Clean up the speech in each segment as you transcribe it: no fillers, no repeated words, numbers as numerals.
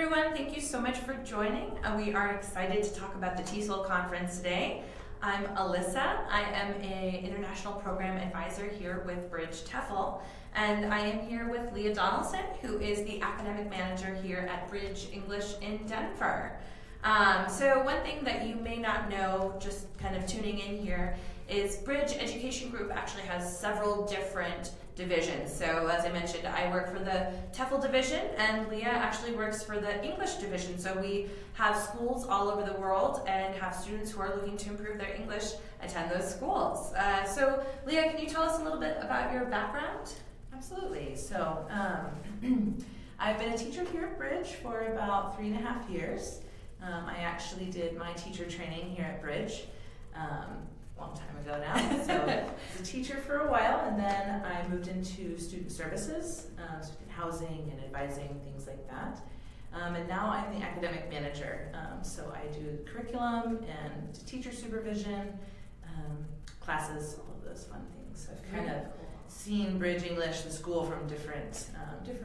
everyone. Thank you so much for joining. We are excited to talk about the TESOL conference today. I'm Alyssa. I am an international program advisor here with Bridge TEFL, and I am here with Leah Donaldson, who is the academic manager here at Bridge English in Denver. So one thing that you may not know, just kind of tuning in here, is Bridge Education Group actually has several different divisions. So as I mentioned, I work for the TEFL division, and Leah actually works for the English division. So we have schools all over the world and have students who are looking to improve their English attend those schools. So Leah, can you tell us a little bit about your background? Absolutely. So I've been a teacher here at Bridge for about 3.5 years. I actually did my teacher training here at Bridge a long time ago now. So I was a teacher for a while, and then I moved into student services, student housing and advising, things like that. And now I'm the academic manager. So I do curriculum and teacher supervision, classes, all of those fun things. So I've kind of seen Bridge English, the school, from different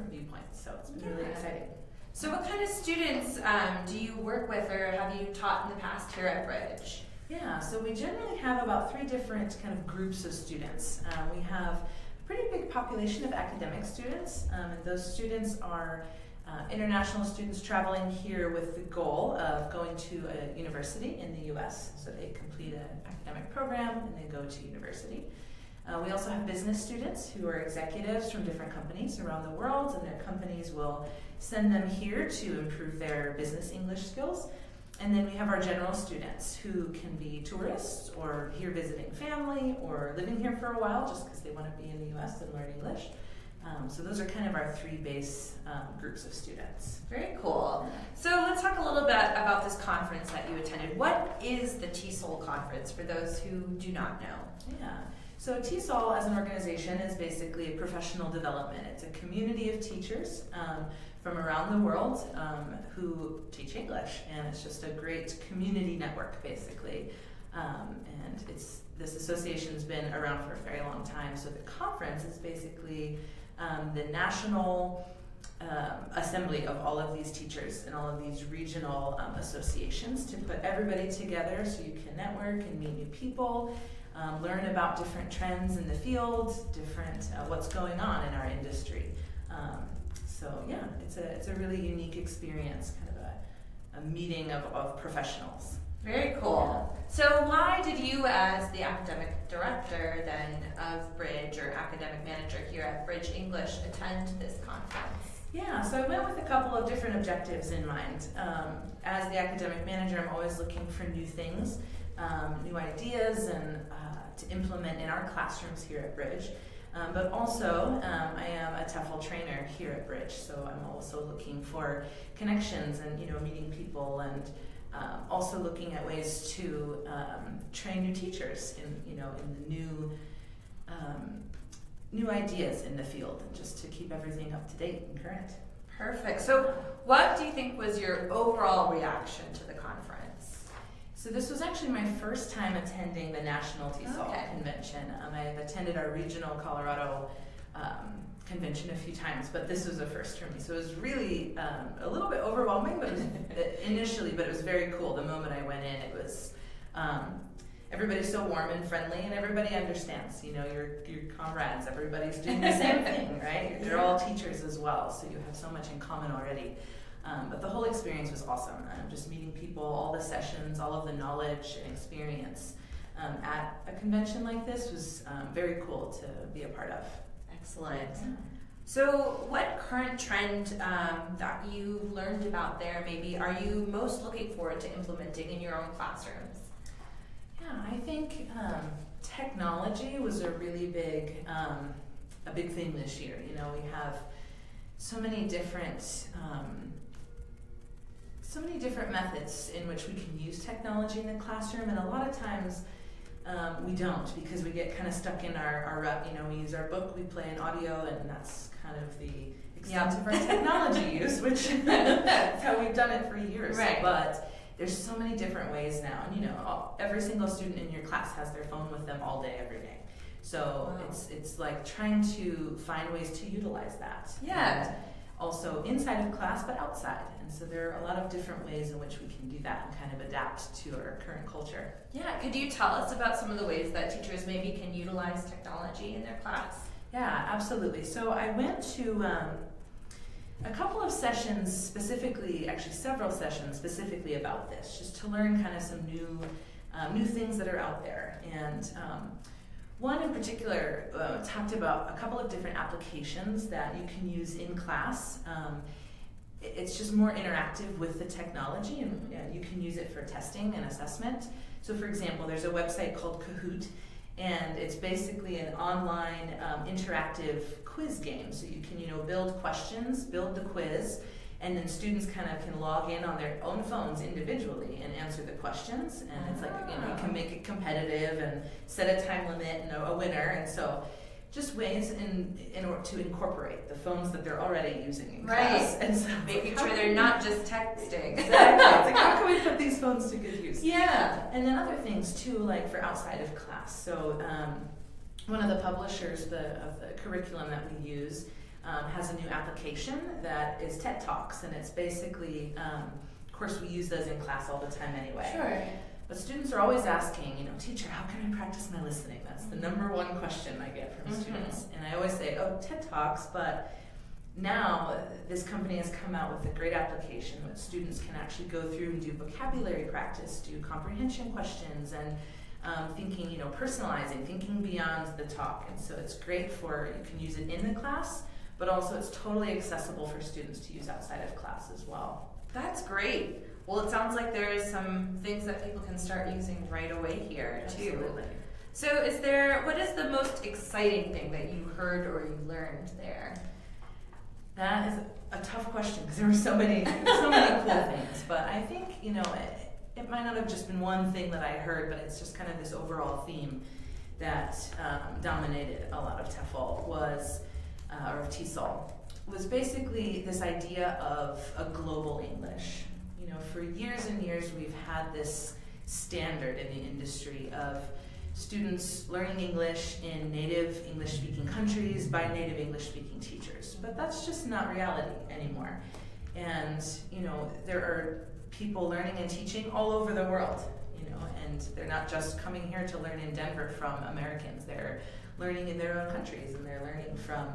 viewpoints. So it's been really exciting. So what kind of students do you work with or have you taught in the past here at Bridge? Yeah, so we generally have about 3 different kind of groups of students. We have a pretty big population of academic students, and those students are international students traveling here with the goal of going to a university in the US. So they complete an academic program and they go to university. We also have business students who are executives from different companies around the world, and their companies will send them here to improve their business English skills. And then we have our general students who can be tourists or here visiting family or living here for a while just because they want to be in the US and learn English. So those are kind of our 3 base groups of students. Very cool. So let's talk a little bit about this conference that you attended. What is the TESOL conference for those who do not know? Yeah. So TESOL as an organization is basically a professional development. It's a community of teachers from around the world who teach English, and it's just a great community network basically. And this association's been around for a very long time. So the conference is basically the national assembly of all of these teachers and all of these regional associations to put everybody together so you can network and meet new people. Learn about different trends in the field, different what's going on in our industry. So yeah, it's a really unique experience, kind of a meeting of professionals. Very cool. So why did you, as the academic director then of Bridge or academic manager here at Bridge English, attend this conference? Yeah, so I went with a couple of different objectives in mind. As the academic manager, I'm always looking for new things, new ideas, and to implement in our classrooms here at Bridge. But also, I am a TEFL trainer here at Bridge, so I'm also looking for connections and meeting people, and also looking at ways to train new teachers in the new ideas in the field, and just to keep everything up to date and current. Perfect. So, what do you think was your overall reaction to the conference? So this was actually my first time attending the National TESOL convention. I've attended our regional Colorado convention a few times, but this was a first for me. So it was really a little bit overwhelming, but initially, but it was very cool. The moment I went in, it was everybody's so warm and friendly, and everybody understands. Your comrades. Everybody's doing the same thing, right? They're all teachers as well, so you have so much in common already. But the whole experience was awesome. Just meeting people, all the sessions, all of the knowledge and experience at a convention like this was very cool to be a part of. Excellent. Yeah. So what current trend that you learned about there maybe are you most looking forward to implementing in your own classrooms? Yeah, I think technology was a really big thing this year. We have so many different methods in which we can use technology in the classroom, and a lot of times we don't, because we get kind of stuck in our rut. We use our book, we play an audio, and that's kind of the extent of our technology use, which that's how we've done it for years. Right. But there's so many different ways now, and every single student in your class has their phone with them all day, every day. So it's like trying to find ways to utilize that. Yeah. And also inside of class, but outside. And so there are a lot of different ways in which we can do that and kind of adapt to our current culture. Yeah, could you tell us about some of the ways that teachers maybe can utilize technology in their class? Yeah, absolutely. So I went to a couple of sessions specifically, actually several sessions specifically about this, just to learn kind of some new things that are out there. And one in particular talked about a couple of different applications that you can use in class. It's just more interactive with the technology, and you can use it for testing and assessment. So for example, there's a website called Kahoot, and it's basically an online interactive quiz game. So you can, build questions, build the quiz, and then students kind of can log in on their own phones individually and answer the questions. And it's like, you can make it competitive and set a time limit and a winner. And so just ways in order to incorporate the phones that they're already using in class. And so making sure they're not just texting. Exactly. It's like, how can we put these phones to good use? Yeah. And then other things too, like for outside of class. So one of the publishers of the curriculum that we use has a new application that is TED Talks, and it's basically, of course we use those in class all the time anyway. Sure. But students are always asking, teacher, how can I practice my listening? That's the number one question I get from students. And I always say, TED Talks, but now this company has come out with a great application which students can actually go through and do vocabulary practice, do comprehension questions, and thinking, personalizing, thinking beyond the talk. And so it's great you can use it in the class, but also it's totally accessible for students to use outside of class as well. That's great. Well, it sounds like there's some things that people can start using right away here, too. Absolutely. So what is the most exciting thing that you heard or you learned there? That is a tough question because there were so many cool things. But I think, it might not have just been one thing that I heard, but it's just kind of this overall theme that dominated a lot of TEFL or of TESOL, was basically this idea of a global English. For years and years, we've had this standard in the industry of students learning English in native English-speaking countries by native English-speaking teachers. But that's just not reality anymore. And, there are people learning and teaching all over the world, and they're not just coming here to learn in Denver from Americans. They're learning in their own countries, and they're learning from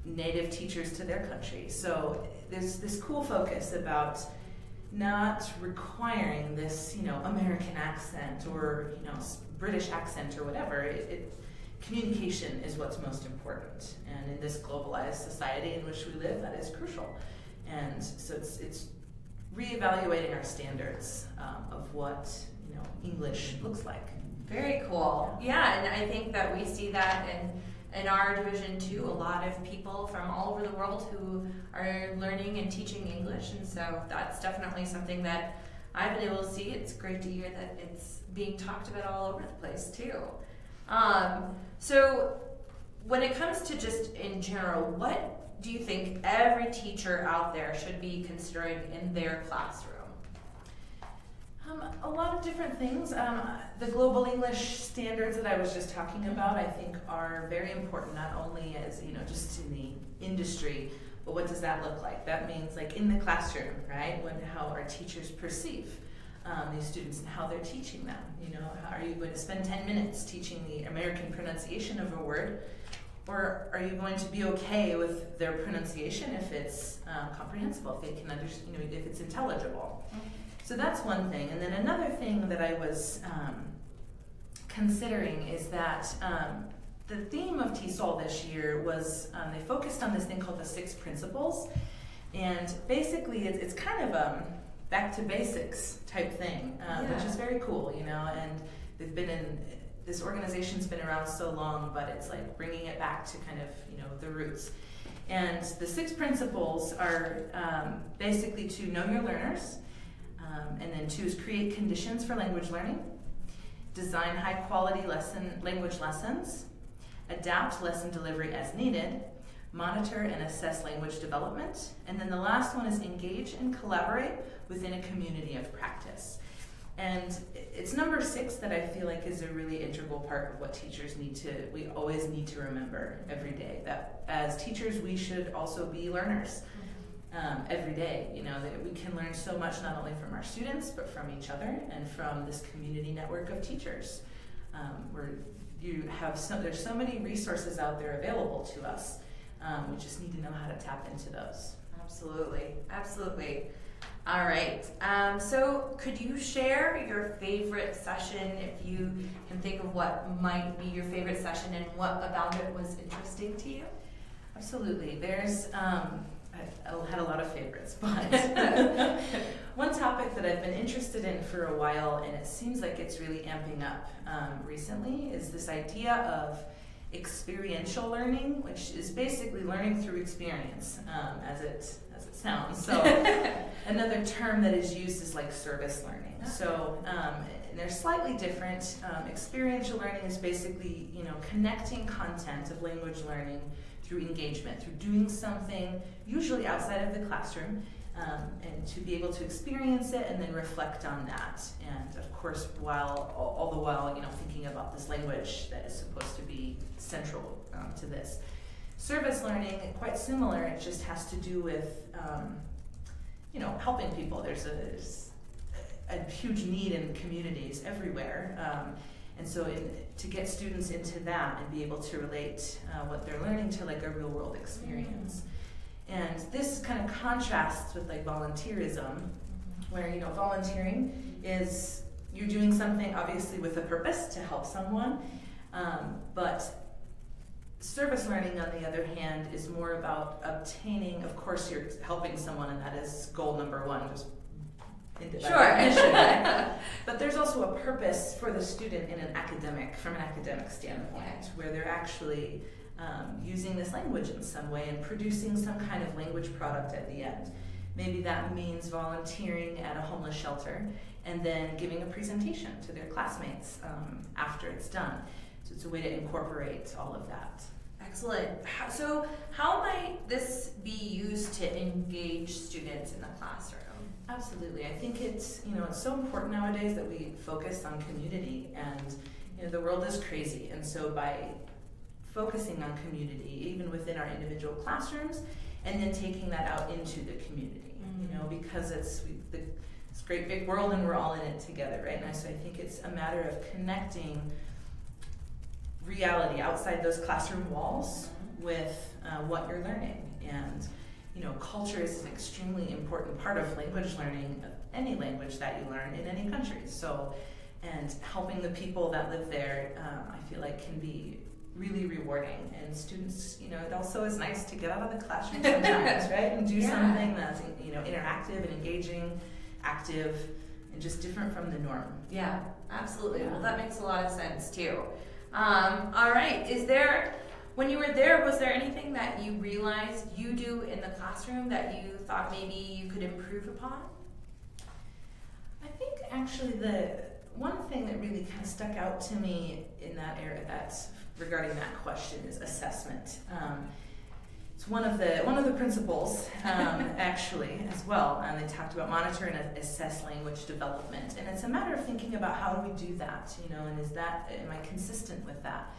native teachers to their country. So there's this cool focus about not requiring this, American accent or, British accent or whatever. Communication is what's most important. And in this globalized society in which we live, that is crucial. And so it's reevaluating our standards of what, English looks like. Very cool. Yeah, and I think that we see that in our division too, a lot of people from all over the world who are learning and teaching English, and so that's definitely something that I've been able to see. It's great to hear that it's being talked about all over the place too. So when it comes to just in general, what do you think every teacher out there should be considering in their classroom? A lot of different things. The global English standards that I was just talking about, I think, are very important, not only as, just in the industry, but what does that look like? That means like in the classroom, right? How our teachers perceive these students and how they're teaching them. How are you going to spend 10 minutes teaching the American pronunciation of a word? Or are you going to be okay with their pronunciation if it's comprehensible, if they can understand, if it's intelligible? So that's one thing. And then another thing that I was considering is that the theme of TESOL this year was they focused on this thing called the 6 principles. And basically it's kind of a back to basics type thing, which is very cool, and they've been this organization's been around so long, but it's like bringing it back to kind of, the roots. And the 6 principles are basically to know your learners, and then 2 is create conditions for language learning, design high quality language lessons, adapt lesson delivery as needed, monitor and assess language development, and then the last one is engage and collaborate within a community of practice. And it's number 6 that I feel like is a really integral part of what teachers we always need to remember every day, that as teachers we should also be learners. every day. That we can learn so much not only from our students but from each other and from this community network of teachers. There's so many resources out there available to us. We just need to know how to tap into those. Absolutely. All right. So could you share your favorite session, if you can think of what might be your favorite session and what about it was interesting to you? Absolutely. There's, I had a lot of favorites, but one topic that I've been interested in for a while, and it seems like it's really amping up recently, is this idea of experiential learning, which is basically learning through experience, as it sounds. So another term that is used is like service learning. So and they're slightly different. Experiential learning is basically connecting content of language learning through engagement, through doing something usually outside of the classroom, and to be able to experience it and then reflect on that. And of course, all the while thinking about this language that is supposed to be central to this. Service learning, quite similar. It just has to do with helping people. There's a huge need in communities everywhere. And so to get students into that and be able to relate what they're learning to like a real world experience. And this kind of contrasts with like volunteerism, where volunteering is you're doing something obviously with a purpose to help someone, but service learning, on the other hand, is more about obtaining, of course you're helping someone and that is goal number one, just Sure. But there's also a purpose for the student from an academic standpoint, where they're actually using this language in some way and producing some kind of language product at the end. Maybe that means volunteering at a homeless shelter and then giving a presentation to their classmates after it's done. So it's a way to incorporate all of that. Excellent. So how might this be used to engage students in the classroom? Absolutely. I think it's so important nowadays that we focus on community, and the world is crazy, and so by focusing on community, even within our individual classrooms, and then taking that out into the community, because it's this great big world and we're all in it together, right? And so I think it's a matter of connecting reality outside those classroom walls with what you're learning. And culture is an extremely important part of language learning, of any language that you learn in any country. So, and helping the people that live there, I feel like can be really rewarding. And students, it also is nice to get out of the classroom sometimes, right? And do something that's, interactive and engaging, active, and just different from the norm. Yeah, absolutely. Yeah. Well, that makes a lot of sense too. All right. When you were there, was there anything that you realized you do in the classroom that you thought maybe you could improve upon? I think actually the one thing that really kind of stuck out to me in that area regarding that question is assessment. It's one of the principles actually as well, and they talked about monitor and assess language development, and it's a matter of thinking about how do we do that, and am I consistent with that?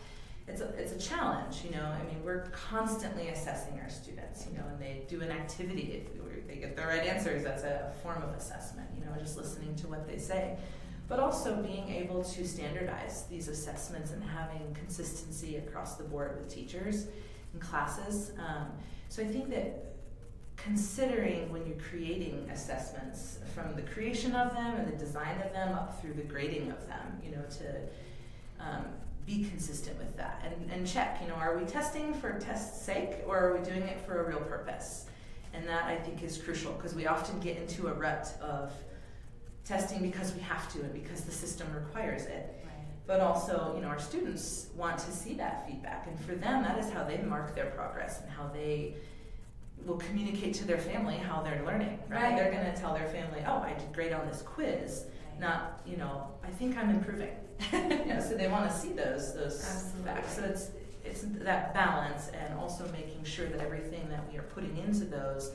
It's a challenge, we're constantly assessing our students, and they do an activity, if they get the right answers, that's a form of assessment, just listening to what they say. But also being able to standardize these assessments and having consistency across the board with teachers and classes. So I think that considering when you're creating assessments, from the creation of them and the design of them up through the grading of them, to be consistent with that and check, are we testing for test's sake or are we doing it for a real purpose? And that I think is crucial, because we often get into a rut of testing because we have to and because the system requires it. Right. But also, our students want to see that feedback, and for them that is how they mark their progress and how they will communicate to their family how they're learning, right? They're going to tell their family, oh, I did great on this quiz, not, I think I'm improving. So they want to see those facts. So it's that balance, and also making sure that everything that we are putting into those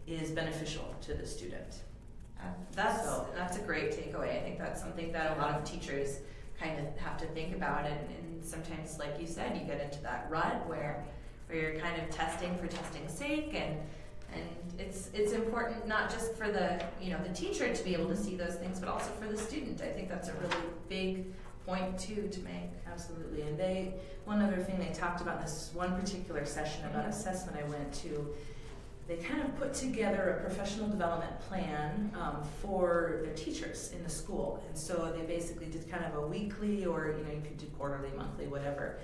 is beneficial to the student. That's a great takeaway. I think that's something that a lot of teachers kind of have to think about, and sometimes, like you said, you get into that rut where you're kind of testing for testing's sake, and And it's important not just for the teacher to be able to see those things, but also for the student. I think that's a really big point too to make. Absolutely. And one other thing they talked about in this one particular session about assessment I went to, they kind of put together a professional development plan for their teachers in the school. And so they basically did kind of a weekly, or you could do quarterly, monthly, whatever,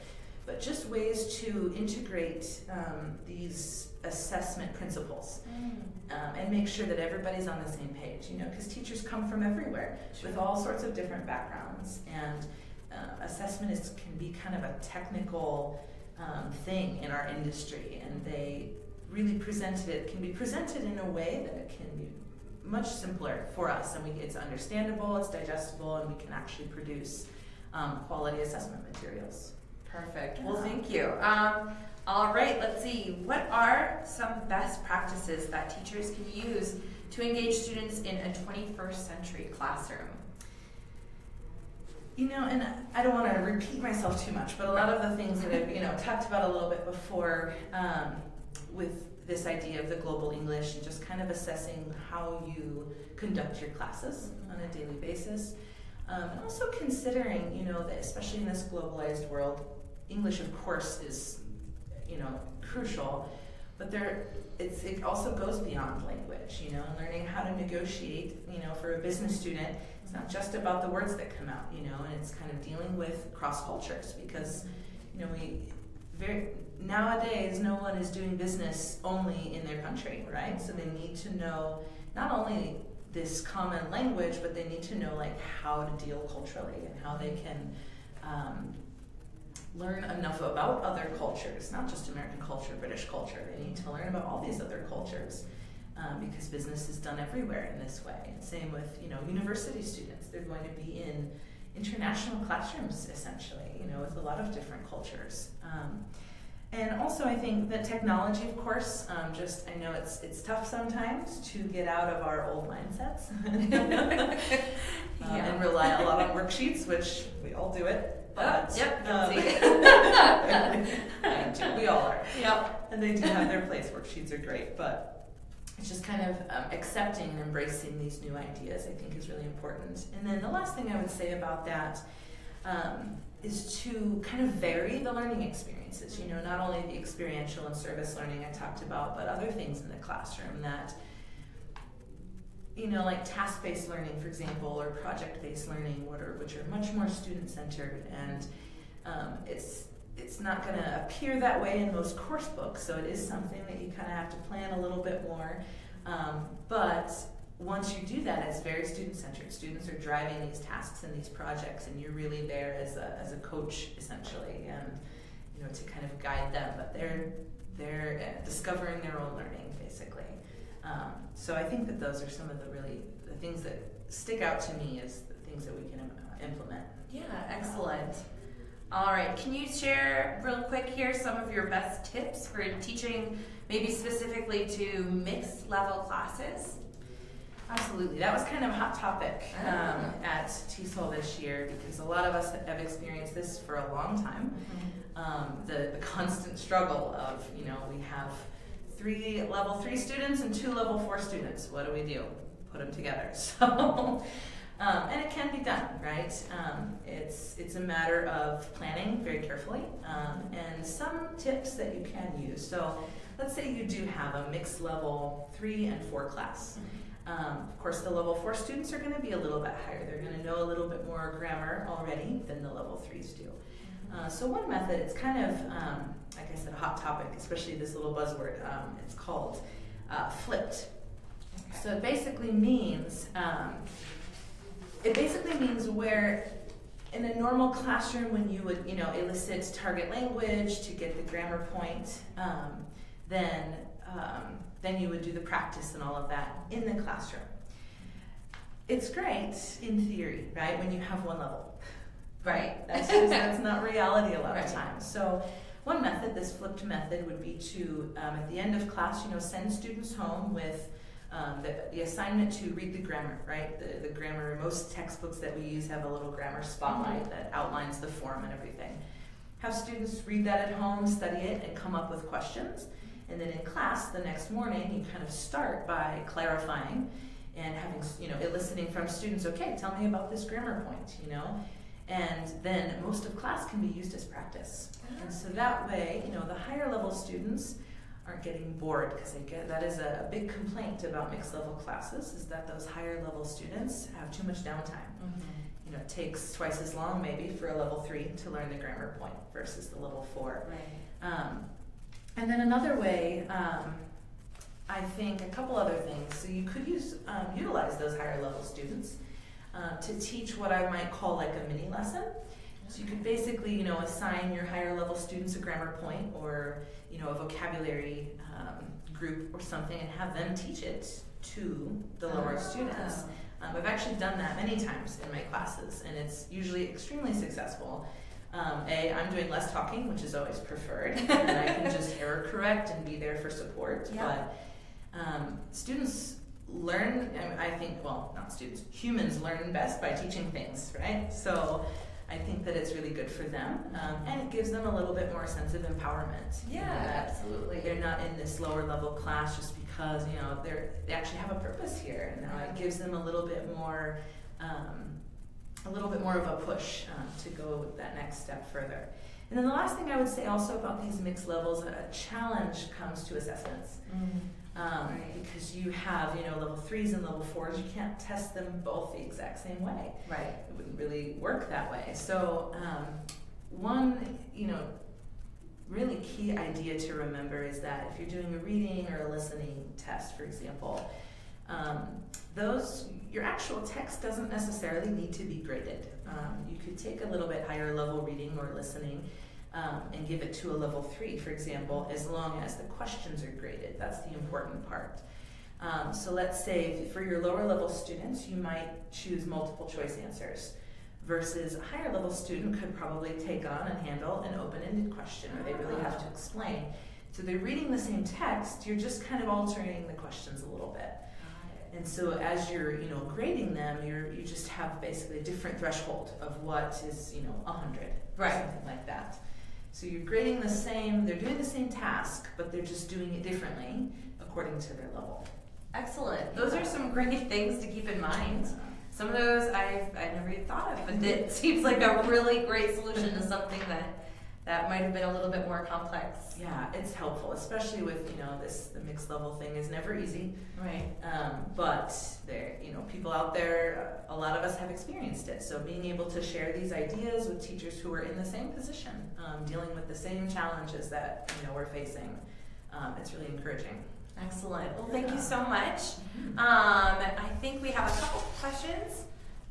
but just ways to integrate these assessment principles and make sure that everybody's on the same page, because teachers come from everywhere with all sorts of different backgrounds, and assessment can be kind of a technical thing in our industry, and they really can be presented in a way that it can be much simpler for us, and it's understandable, it's digestible, and we can actually produce quality assessment materials. Perfect. Well, thank you. All right, let's see. What are some best practices that teachers can use to engage students in a 21st century classroom? And I don't want to repeat myself too much, but a lot of the things that I've talked about a little bit before with this idea of the global English and just kind of assessing how you conduct your classes on a daily basis. And also considering, that especially in this globalized world, English, of course, is, crucial, but it also goes beyond language, and learning how to negotiate, for a business student, it's not just about the words that come out, and it's kind of dealing with cross cultures, because, nowadays no one is doing business only in their country, right? So they need to know not only this common language, but they need to know how to deal culturally and how they can learn enough about other cultures, not just American culture, British culture. They need to learn about all these other cultures because business is done everywhere in this way. And same with university students. They're going to be in international classrooms essentially, with a lot of different cultures. And also I think that technology, of course, I know it's tough sometimes to get out of our old mindsets and rely a lot on worksheets, which we all do it. But, we all are. Yep. And they do have their place. Worksheets are great, but it's just kind of accepting and embracing these new ideas, I think, is really important. And then the last thing I would say about that is to kind of vary the learning experiences. Not only the experiential and service learning I talked about, but other things in the classroom that, like task-based learning, for example, or project-based learning, which are much more student-centered, and it's not going to appear that way in most course books, so it is something that you kind of have to plan a little bit more. But once you do that, it's very student-centered. Students are driving these tasks and these projects, and you're really there as a coach, essentially, and to kind of guide them. But they're discovering their own learning, basically. So I think that those are some of the things that stick out to me as the things that we can implement. Yeah, excellent. All right, can you share real quick here some of your best tips for teaching, maybe specifically to mixed level classes? Absolutely. That was kind of a hot topic at TESOL this year, because a lot of us have experienced this for a long time. The constant struggle of, we have 3 level 3 students and 2 level 4 students. What do? Put them together. So, and it can be done, right? It's a matter of planning very carefully and some tips that you can use. So let's say you do have a mixed level 3 and 4 class. Of course, the level 4 students are going to be a little bit higher. They're going to know a little bit more grammar already than the level 3s do. So one method, it's kind of, like I said, a hot topic, especially this little buzzword. It's called flipped. Okay. So it basically means where in a normal classroom, when you would elicit target language to get the grammar point, then you would do the practice and all of that in the classroom. It's great in theory, right? When you have one level. Right. That's not reality a lot of times. So one method, this flipped method, would be to, at the end of class, send students home with the assignment to read the grammar, right? The grammar, most textbooks that we use have a little grammar spotlight that outlines the form and everything. Have students read that at home, study it, and come up with questions. And then in class the next morning, you kind of start by clarifying and having, eliciting from students, okay, tell me about this grammar point, and then most of class can be used as practice. And so that way, the higher level students aren't getting bored, because that is a big complaint about mixed level classes, is that those higher level students have too much downtime. It takes twice as long maybe for a level 3 to learn the grammar point versus the level 4. Right. And then another way, I think a couple other things. So you could utilize those higher level students to teach what I might call like a mini lesson. So you could basically, assign your higher level students a grammar point or, a vocabulary group or something, and have them teach it to the lower students. I've actually done that many times in my classes, and it's usually extremely successful. I'm doing less talking, which is always preferred, and I can just error correct and be there for support. Yeah. But students learn, I think, well, not students, humans learn best by teaching things, right? So I think that it's really good for them, and it gives them a little bit more sense of empowerment. Yeah, absolutely. They're not in this lower level class just because, they actually have a purpose here, and it gives them a little bit more of a push to go that next step further. And then the last thing I would say also about these mixed levels, a challenge comes to assessments. Because you have, level 3s and level 4s, you can't test them both the exact same way. Right. It wouldn't really work that way. So one, really key idea to remember is that if you're doing a reading or a listening test, for example, your actual text doesn't necessarily need to be graded. You could take a little bit higher level reading or listening and give it to a level 3, for example, as long as the questions are graded. That's the important part. So let's say for your lower level students, you might choose multiple choice answers, versus a higher level student could probably take on and handle an open-ended question, or they really have to explain. So they're reading the same text, you're just kind of altering the questions a little bit. And so as you're, grading them, you just have basically a different threshold of what is, 100, or something like that. So you're grading the same, they're doing the same task, but they're just doing it differently according to their level. Excellent. Those are some great things to keep in mind. Some of those I've never even thought of, but it seems like a really great solution to something that might have been a little bit more complex. Yeah, it's helpful, especially with, the mixed level thing is never easy. Right. But there, people out there, a lot of us have experienced it. So being able to share these ideas with teachers who are in the same position, dealing with the same challenges that, we're facing, it's really encouraging. Excellent. Well, thank you so much. I think we have a couple questions.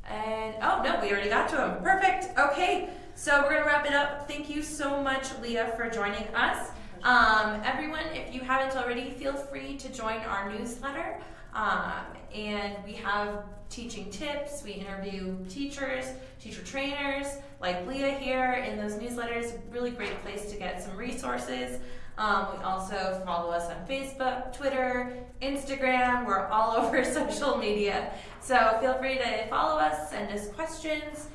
And, we already got to them. Perfect. Okay. So we're going to wrap it up. Thank you so much, Leah, for joining us. Everyone, if you haven't already, feel free to join our newsletter. And we have teaching tips. We interview teachers, teacher trainers like Leah here in those newsletters. Really great place to get some resources. We also follow us on Facebook, Twitter, Instagram. We're all over social media. So feel free to follow us, send us questions.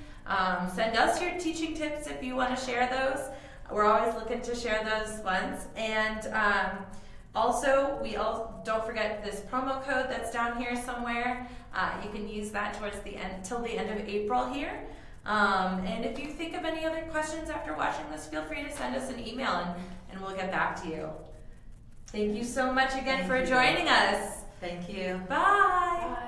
Send us your teaching tips if you want to share those. We're always looking to share those ones. And also, don't forget this promo code that's down here somewhere. You can use that towards the end, till the end of April here. And if you think of any other questions after watching this, feel free to send us an email and we'll get back to you. Thank you so much again for joining us. Thank you. Bye.